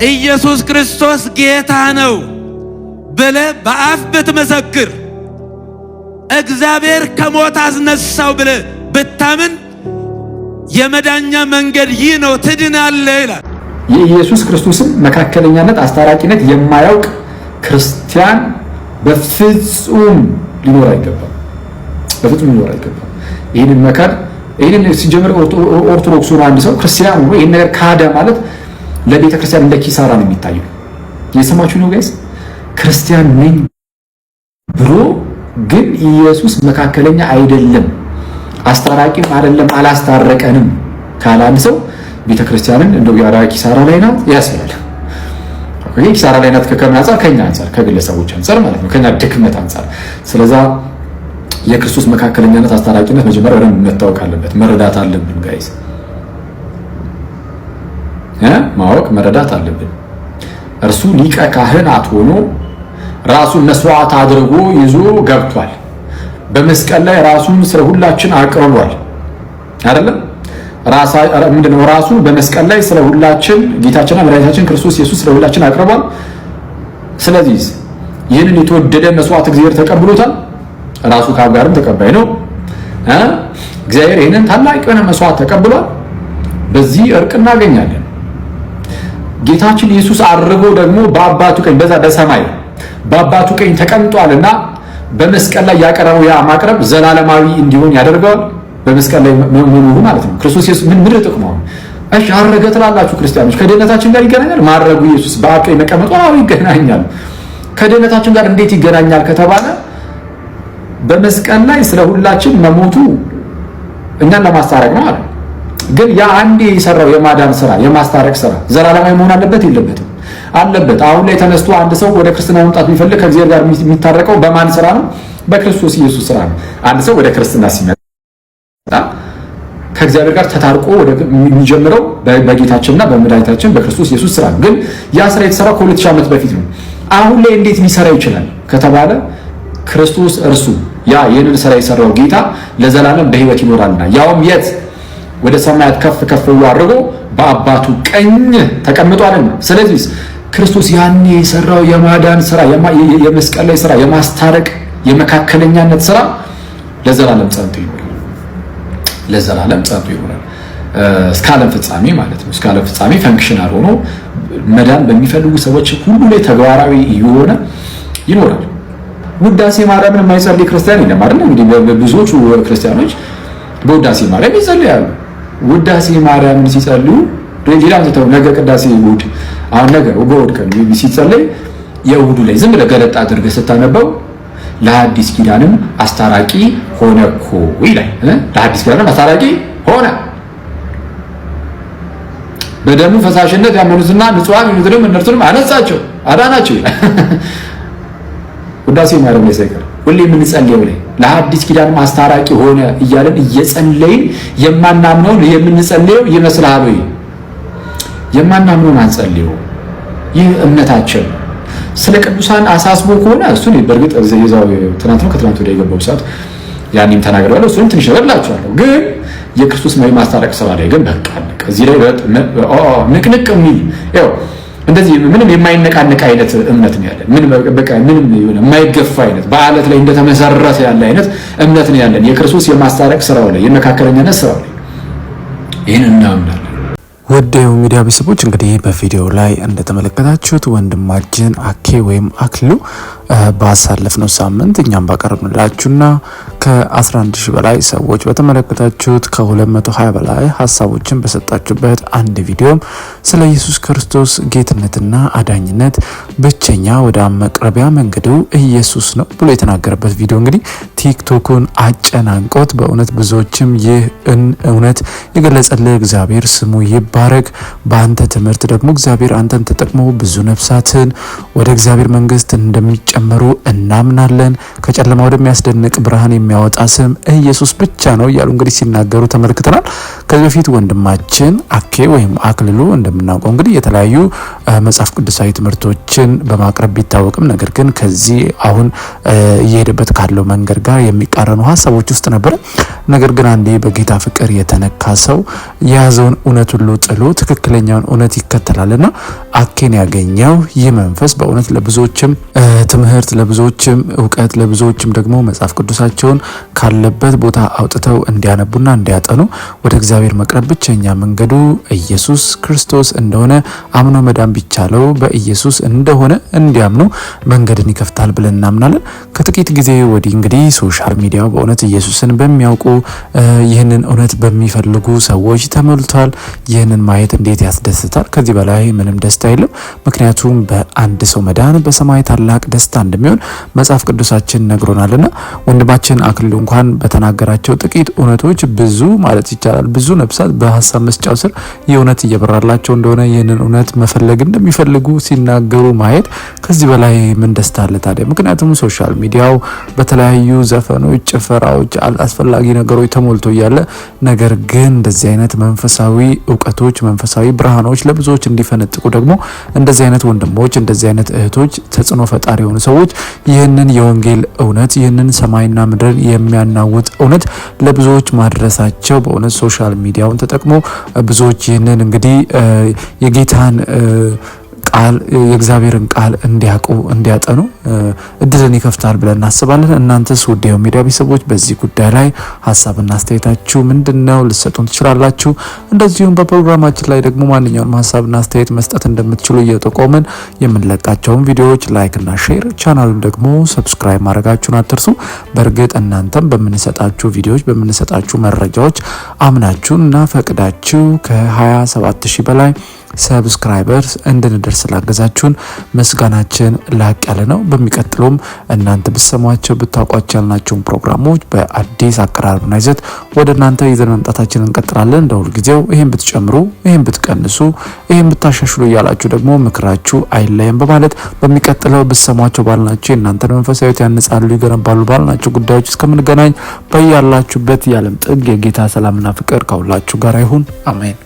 ኢየሱስ ክርስቶስ ጌታ ነው ብለህ በአፍ ብትመሰክር እግዚአብሔር ከሞት አስነሳው ብለህ ብታምን የመዳኛ መንገድ ይህ ነው ትድናለህ ይላል። የኢየሱስ ክርስቶስን መካከለኛነት አስታራቂነት የማያውቅ ክርስቲያን በፍጹም ሊኖር አይገባም። በፍጹም ሊኖር አይገባም። ይህንን መካድ ይህንን ሲጀምር ኦርቶዶክሱ ነው አንድ ሰው ክርስቲያን ነው ይህን ነገር ካደ ማለት ለቤተ ክርስቲያን እንደ ኪሳራ ነው የሚታየው። የሰማችሁ ነው ጋይስ። ክርስቲያን ነኝ ብሎ ግን ኢየሱስ መካከለኛ አይደለም አስታራቂም አይደለም አላስታረቀንም ካለ አንድ ሰው ቤተ ክርስቲያንን እንደው ያራ ኪሳራ ላይ ናት ያስላል። ይሄ ኪሳራ ላይ ናት ከከምን አንፃር ከኛ አንፃር ከግለሰቦች አንፃር ማለት ነው ከኛ ድክመት አንፃር። ስለዚህ የክርስቶስ መካከለኛነት አስታራቂነት መጀመሪያ ወደ መታወቅ አለበት፣ መረዳት አለብን ጋይስ። ማወቅ መረዳት አለብን። እርሱ ሊቀ ካህናት ሆኖ ራሱን መስዋዕት አድርጎ ይዞ ገብቷል። በመስቀል ላይ ራሱን ስለ ሁላችን አቅርቧል አይደለም? ምንድነው ራሱ በመስቀል ላይ ስለ ሁላችን ጌታችንና መድኃኒታችን ክርስቶስ ኢየሱስ ስለ ሁላችን አቅርቧል። ስለዚህ ይህንን የተወደደ መስዋዕት እግዚአብሔር ተቀብሎታል። ራሱ ከአብ ጋርም ተቀባይ ነው። እግዚአብሔር ይህንን ታላቅ የሆነ መስዋዕት ተቀብሏል። በዚህ እርቅ እናገኛለን። ጌታችን ኢየሱስ አድርጎ ደግሞ በአባቱ ቀኝ በዛ በሰማይ በአባቱ ቀኝ ተቀምጧልና በመስቀል ላይ ያቀረበው ያ ማቅረብ ዘላለማዊ እንዲሆን ያደርገዋል። በመስቀል ላይ መኖሩ ማለት ነው። ክርስቶስ ኢየሱስ ምን ጥቅሙ ነው? እሺ አረገ ትላላችሁ ክርስቲያኖች፣ ከድህነታችን ጋር ይገናኛል ማረጉ? ኢየሱስ በአብ ቀኝ መቀመጡ አዎ ይገናኛል። ከድህነታችን ጋር እንዴት ይገናኛል ከተባለ በመስቀል ላይ ስለ ሁላችን መሞቱ እኛን ለማስታረቅ ነው አለ። ግን ያ አንዴ የሰራው የማዳን ስራ የማስታረቅ ስራ ዘላለማዊ መሆን አለበት የለበትም? አለበት። አሁን ላይ ተነስቶ አንድ ሰው ወደ ክርስትና መምጣት የሚፈልግ ከእግዚአብሔር ጋር የሚታረቀው በማን ስራ ነው? በክርስቶስ ኢየሱስ ስራ ነው። አንድ ሰው ወደ ክርስትና ሲመጣ ከእግዚአብሔር ጋር ተታርቆ ወደ የሚጀምረው በጌታችንና በመድኃኒታችን በክርስቶስ ኢየሱስ ስራ ነው። ግን ያ ስራ የተሰራው ከ2000 ዓመት በፊት ነው። አሁን ላይ እንዴት ሊሰራ ይችላል ከተባለ ክርስቶስ እርሱ ያ ይህንን ስራ የሰራው ጌታ ለዘላለም በሕይወት ይኖራልና ያውም የት ወደ ሰማያት ከፍ ከፍ ብሎ አድርጎ በአባቱ ቀኝ ተቀምጧልና። ስለዚህ ክርስቶስ ያኔ የሰራው የማዳን ስራ የመስቀል ላይ ስራ የማስታረቅ የመካከለኛነት ስራ ለዘላለም ጸንቶ ይኖራል። ለዘላለም ጸንቶ ይኖራል እስከ ዓለም ፍጻሜ ማለት ነው። እስከ ዓለም ፍጻሜ ፈንክሽናል ሆኖ መዳን በሚፈልጉ ሰዎች ሁሉ ላይ ተግባራዊ እየሆነ ይኖራል። ውዳሴ ማርያምን የማይጸልይ ክርስቲያን የለም አይደል? እንግዲህ ብዙዎቹ ክርስቲያኖች በውዳሴ ማርያም ይጸልያሉ። ውዳሴ ማርያምን ሲጸልዩ ሌላ ተተው ነገ ቅዳሴ እሑድ አሁን ነገ እሑድ ቀን ሲጸልይ የእሑዱ ላይ ዝም ብለህ ገለጥ አድርገህ ስታነበው ለሐዲስ ኪዳንም አስታራቂ ሆነ እኮ ይላል። ለሐዲስ ኪዳንም አስታራቂ ሆነ በደሙ ፈሳሽነት ያመኑትና ንጹሃን የሆኑትንም እነርሱንም አነጻቸው አዳናቸው ይላል። ውዳሴ ማርያም ላይ ሳይቀር ሁሌ የምንጸልየው ላይ ለሐዲስ ኪዳንም አስታራቂ ሆነ እያለን እየጸለይን የማናምነውን የምንጸልየው ይመስልሃል ወይ? የማናምነውን አንጸልየው። ይህ እምነታችን ስለ ቅዱሳን አሳስቦ ከሆነ እሱን በእርግጥ እዛው ትናንት ነው ከትናንት ወዲያ የገባው ሰዓት ያኔም ተናግሬዋለሁ። እሱን ትንሽ እላችኋለሁ። ግን የክርስቶስ ማስታረቅ ስራ ላይ ግን በቃ እዚህ ላይ ንቅንቅ የሚል ያው እንደዚህ ምንም የማይነቃነቅ አይነት እምነት ነው ያለን። ምንም የማይገፋ አይነት በአለት ላይ እንደተመሰረተ ያለ አይነት እምነት ነው ያለን። የክርስቶስ የማስታረቅ ስራው ላይ የመካከለኛነት ስራው ላይ ይህን እናምናለን። ውድ ሚዲያ ቤተሰቦች እንግዲህ በቪዲዮ ላይ እንደተመለከታችሁት ወንድማችን አኬ ወይም አክሉ ባሳለፍነው ሳምንት እኛም ባቀረብንላችሁና ከ11000 በላይ ሰዎች በተመለከታችሁት ከ220 በላይ ሀሳቦችን በሰጣችሁበት አንድ ቪዲዮም ስለ ኢየሱስ ክርስቶስ ጌትነትና አዳኝነት ብቸኛ ወደ መቅረቢያ መንገዱ ኢየሱስ ነው ብሎ የተናገረበት ቪዲዮ እንግዲህ ቲክቶኩን አጨናንቆት በእውነት ብዙዎችም ይህ እውነት የገለጸልህ እግዚአብሔር ስሙ ይባረክ። በአንተ ትምህርት ደግሞ እግዚአብሔር አንተን ተጠቅሞ ብዙ ነፍሳትን ወደ እግዚአብሔር መንግስት እንደሚጨመሩ እናምናለን። ከጨለማ ወደሚያስደንቅ ብርሃን የሚያወጣ ስም ኢየሱስ ብቻ ነው እያሉ እንግዲህ ሲናገሩ ተመልክተናል። ከዚህ በፊት ወንድማችን አኬ ወይም አክልሉ እንደምናውቀው እንግዲህ የተለያዩ መጽሐፍ ቅዱሳዊ ትምህርቶችን በማቅረብ ቢታወቅም ነገር ግን ከዚህ አሁን እየሄደበት ካለው መንገድ ጋር የሚቃረኑ ሀሳቦች ውስጥ ነበር። ነገር ግን አንዴ በጌታ ፍቅር የተነካ ሰው የያዘውን እውነት ሁሉ ጥሎ ትክክለኛውን እውነት ይከተላልና አኬን ያገኘው ይህ መንፈስ በእውነት ለብዙዎችም ትምህርት፣ ለብዙዎችም እውቀት፣ ለብዙዎችም ደግሞ መጽሐፍ ቅዱሳቸውን ካለበት ቦታ አውጥተው እንዲያነቡና እንዲያጠኑ ወደ እግዚአብሔር መቅረብ ብቸኛ መንገዱ ኢየሱስ ክርስቶስ እንደሆነ አምኖ መዳን ቢቻለው በኢየሱስ እንደሆነ እንዲያምኑ መንገድን ይከፍታል ብለን እናምናለን። ከጥቂት ጊዜ ወዲህ እንግዲህ ሶሻል ሚዲያው በእውነት ኢየሱስን በሚያውቁ ይህንን እውነት በሚፈልጉ ሰዎች ተሞልቷል። ይህንን ማየት እንዴት ያስደስታል! ከዚህ በላይ ምንም ደስታ የለም። ምክንያቱም በአንድ ሰው መዳን በሰማይ ታላቅ ደስታ እንደሚሆን መጽሐፍ ቅዱሳችን ነግሮናልና ወንድማችን አክሊሉ እንኳን በተናገራቸው ጥቂት እውነቶች ብዙ ማለት ይቻላል ብዙ ነፍሳት በሀሳብ መስጫው ስር የእውነት እየበራላቸው እንደሆነ ይህንን እውነት መፈለግ እንደሚፈልጉ ሲናገሩ ማየት ከዚህ በላይ ምን ደስታ አለ ታዲያ? ምክንያቱም ሶሻል ሚዲያው በተለያዩ ዘፈኖች፣ ጭፈራዎች፣ አስፈላጊ ነገሮች ተሞልቶ እያለ ነገር ግን እንደዚህ አይነት መንፈሳዊ እውቀቶች፣ መንፈሳዊ ብርሃኖች ለብዙዎች እንዲፈነጥቁ ደግሞ እንደዚህ አይነት ወንድሞች፣ እንደዚህ አይነት እህቶች፣ ተጽዕኖ ፈጣሪ የሆኑ ሰዎች ይህንን የወንጌል እውነት ይህንን ሰማይና ምድርን የሚያናውጥ እውነት ለብዙዎች ማድረሳቸው በእውነት ሶሻል ሚዲያውን ተጠቅሞ ብዙዎች ይህንን እንግዲህ የጌታን ቃል የእግዚአብሔርን ቃል እንዲያውቁ እንዲያጠኑ እድልን ይከፍታል ብለን እናስባለን። እናንተስ ውድ ሚዲያ ቤተሰቦች በዚህ ጉዳይ ላይ ሀሳብና አስተያየታችሁ ምንድነው? ልትሰጡን ትችላላችሁ። እንደዚሁም በፕሮግራማችን ላይ ደግሞ ማንኛውንም ሀሳብና አስተያየት መስጠት እንደምትችሉ እየጠቆምን የምንለቃቸውን ቪዲዮዎች ላይክ እና ሼር፣ ቻናሉን ደግሞ ሰብስክራይብ ማድረጋችሁን አትርሱ። በእርግጥ እናንተም በምንሰጣችሁ ቪዲዮዎች በምንሰጣችሁ መረጃዎች አምናችሁና ፈቅዳችሁ ከ27000 በላይ ሰብስክራይበርስ እንድንደርስ ላገዛችሁን ምስጋናችን ላቅ ያለ ነው። በሚቀጥለውም እናንተ ብትሰሟቸው ብታውቋቸው ያልናቸውን ፕሮግራሞች በአዲስ አቀራረብና ይዘት ወደ እናንተ ይዘን መምጣታችንን እንቀጥላለን። እንደ ሁልጊዜው ይሄን ብትጨምሩ፣ ይሄን ብትቀንሱ፣ ይሄን ብታሻሽሉ እያላችሁ ደግሞ ምክራችሁ አይለየም በማለት በሚቀጥለው ብትሰሟቸው ባልናቸው እናንተን መንፈሳዊት ያነጻሉ፣ ይገነባሉ ባልናቸው ጉዳዮች እስከምንገናኝ በያላችሁበት የዓለም ጥግ የጌታ ሰላምና ፍቅር ከሁላችሁ ጋር ይሁን። አሜን።